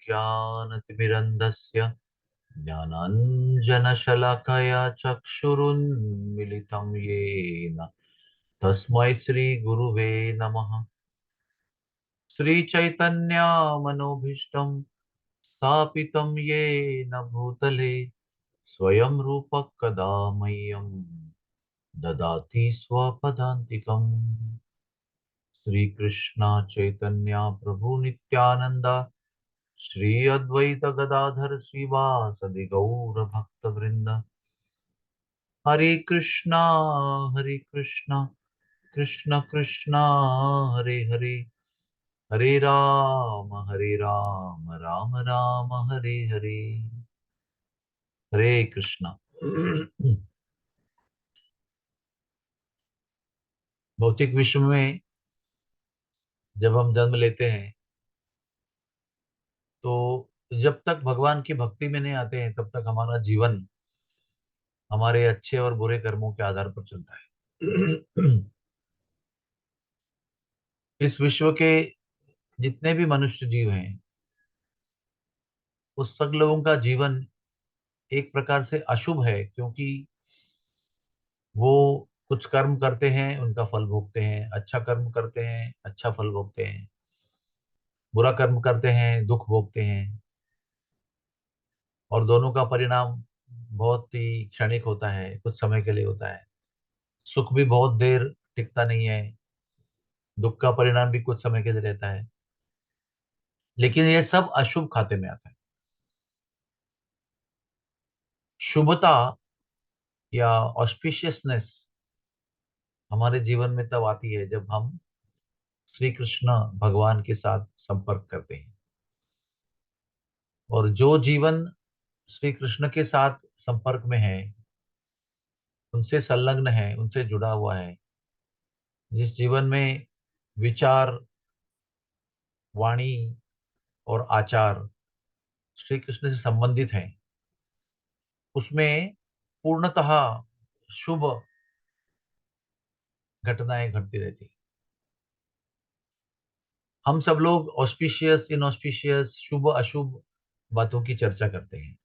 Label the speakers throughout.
Speaker 1: ज्ञानतिमिरन्धस्य ज्ञानाञ्जनशलाकया चक्षुरुन्मिलितं येन तस्मै श्रीगुरुवे नमः। श्रीचैतन्यमनोभीष्टं स्थापितं येन भूतले स्वयं रूपः कदा मह्यं ददाति स्वपदान्तिकम्। श्रीकृष्ण चैतन्य प्रभु नित्यानंद श्री अद्वैत गदाधर श्रीवासदि गौर भक्त वृंद। हरे कृष्णा कृष्ण कृष्णा हरे हरे, हरे राम राम राम हरे हरे। हरे कृष्णा। भौतिक विश्व में जब हम जन्म लेते हैं तो जब तक भगवान की भक्ति में नहीं आते हैं तब तक हमारा जीवन हमारे अच्छे और बुरे कर्मों के आधार पर चलता है। इस विश्व के जितने भी मनुष्य जीव हैं उस सब लोगों का जीवन एक प्रकार से अशुभ है, क्योंकि वो कुछ कर्म करते हैं उनका फल भोगते हैं, अच्छा कर्म करते हैं अच्छा फल भोगते हैं, बुरा कर्म करते हैं दुख भोगते हैं। और दोनों का परिणाम बहुत ही क्षणिक होता है, कुछ समय के लिए होता है। सुख भी बहुत देर टिकता नहीं है, दुख का परिणाम भी कुछ समय के लिए रहता है। लेकिन ये सब अशुभ खाते में आता है। शुभता या ऑस्पिशियसनेस हमारे जीवन में तब आती है जब हम श्री कृष्ण भगवान के साथ संपर्क करते हैं। और जो जीवन श्री कृष्ण के साथ संपर्क में है, उनसे संलग्न है, उनसे जुड़ा हुआ है, जिस जीवन में विचार, वाणी और आचार श्री कृष्ण से संबंधित हैं, उसमें पूर्णतः शुभ घटनाएं घटती रहती हैं। हम सब लोग ऑस्पिशियस इनऑस्पिशियस शुभ अशुभ बातों की चर्चा करते हैं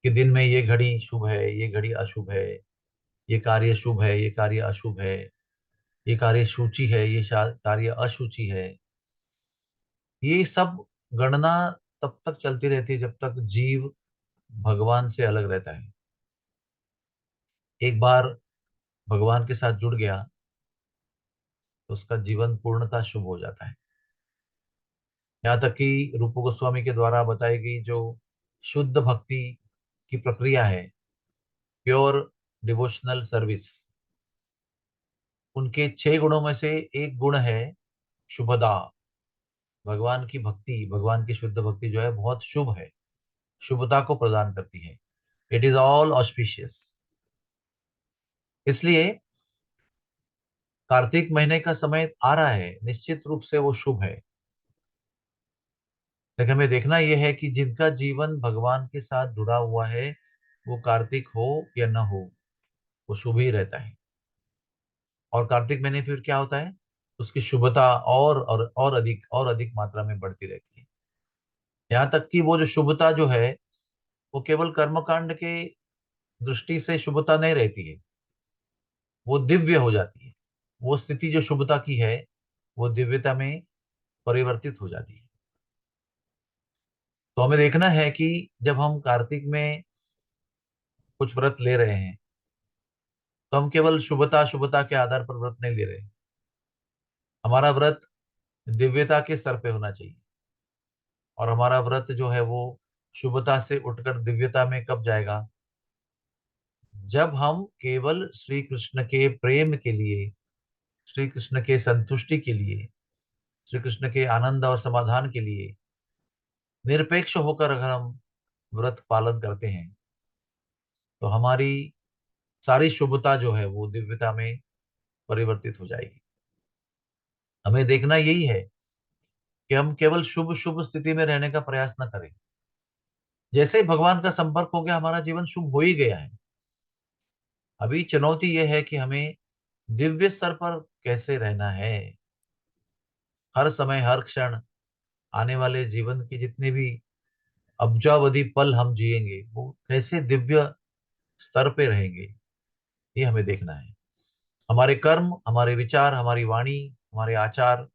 Speaker 1: कि दिन में ये घड़ी शुभ है, ये घड़ी अशुभ है, ये कार्य शुभ है, ये कार्य अशुभ है, ये कार्य सूची है, ये कार्य अशुचि है। ये सब गणना तब तक चलती रहती है जब तक जीव भगवान से अलग रहता है। एक बार भगवान के साथ जुड़ गया तो उसका जीवन पूर्णतः शुभ हो जाता है। यहाँ तक कि रूप गोस्वामी के द्वारा बताई गई जो शुद्ध भक्ति की प्रक्रिया है, प्योर डिवोशनल सर्विस, उनके 6 गुणों में से एक गुण है शुभदा। भगवान की भक्ति, भगवान की शुद्ध भक्ति जो है बहुत शुभ है, शुभता को प्रदान करती है। It is all auspicious. इसलिए कार्तिक महीने का समय आ रहा है, निश्चित रूप से वो शुभ है। लेकिन हमें देखना यह है कि जिनका जीवन भगवान के साथ जुड़ा हुआ है, वो कार्तिक हो या न हो, वो शुभ ही रहता है। और कार्तिक महीने फिर क्या होता है, उसकी शुभता और अधिक मात्रा में बढ़ती रहती है। यहाँ तक कि वो जो शुभता जो है वो केवल कर्मकांड के दृष्टि से शुभता नहीं रहती है, वो दिव्य हो जाती है। वो स्थिति जो शुभता की है वो दिव्यता में परिवर्तित हो जाती है। तो हमें देखना है कि जब हम कार्तिक में कुछ व्रत ले रहे हैं तो हम केवल शुभता शुभता के आधार पर व्रत नहीं ले रहे। हमारा व्रत दिव्यता के स्तर पे होना चाहिए। और हमारा व्रत जो है वो शुभता से उठकर दिव्यता में कब जाएगा, जब हम केवल श्री कृष्ण के प्रेम के लिए, श्री कृष्ण के संतुष्टि के लिए, श्री कृष्ण के आनंद और समाधान के लिए निरपेक्ष होकर अगर हम व्रत पालन करते हैं तो हमारी सारी शुभता जो है वो दिव्यता में परिवर्तित हो जाएगी। हमें देखना यही है कि हम केवल शुभ शुभ स्थिति में रहने का प्रयास न करें। जैसे ही भगवान का संपर्क हो गया हमारा जीवन शुभ हो ही गया है। अभी चुनौती यह है कि हमें दिव्य स्तर पर कैसे रहना है, हर समय हर क्षण आने वाले जीवन के जितने भी अब्जावधि पल हम जिएंगे वो कैसे दिव्य स्तर पे रहेंगे, ये हमें देखना है। हमारे कर्म, हमारे विचार, हमारी वाणी, हमारे आचार,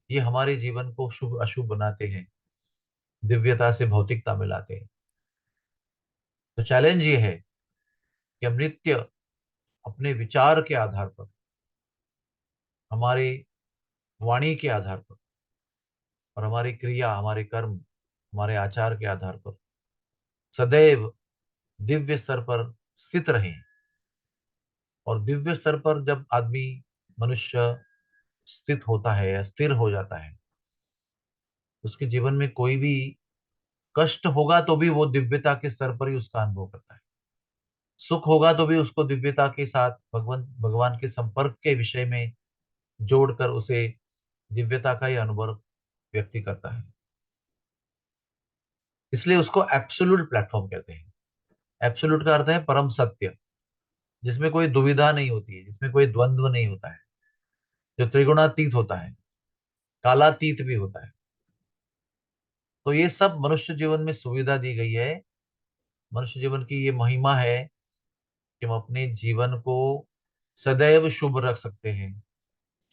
Speaker 1: ये हमारे जीवन को शुभ अशुभ बनाते हैं, दिव्यता से भौतिकता में लाते हैं। तो चैलेंज ये है कि हम नित्य अपने विचार के आधार पर, हमारे वाणी के आधार पर, और हमारी क्रिया, हमारे कर्म, हमारे आचार के आधार पर सदैव दिव्य स्तर पर स्थित रहें। और दिव्य स्तर पर जब आदमी, मनुष्य स्थित होता है या स्थिर हो जाता है, उसके जीवन में कोई भी कष्ट होगा तो भी वो दिव्यता के स्तर पर ही उसका अनुभव करता है। सुख होगा तो भी उसको दिव्यता के साथ भगवान भगवान के संपर्क के विषय में जोड़कर उसे दिव्यता का ही अनुभव व्यक्ति करता है। इसलिए उसको एब्सोल्यूट प्लेटफॉर्म कहते हैं। एब्सोल्यूट का अर्थ है परम सत्य, जिसमें कोई दुविधा नहीं होती है, जिसमें कोई द्वंद्व नहीं होता है, जो त्रिगुणातीत होता है, कालातीत भी होता है। तो ये सब मनुष्य जीवन में सुविधा दी गई है। मनुष्य जीवन की ये महिमा है कि हम अपने जीवन को सदैव शुभ रख सकते हैं,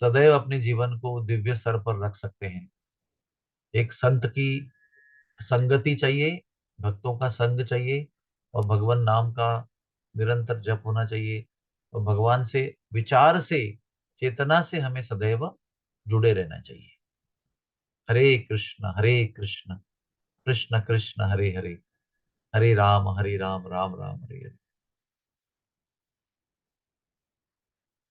Speaker 1: सदैव अपने जीवन को दिव्य स्तर पर रख सकते हैं। एक संत की संगति चाहिए, भक्तों का संग चाहिए, और भगवान नाम का निरंतर जप होना चाहिए। और भगवान से, विचार से, चेतना से हमें सदैव जुड़े रहना चाहिए। हरे कृष्ण कृष्ण कृष्ण हरे हरे, हरे राम राम राम हरे हरे।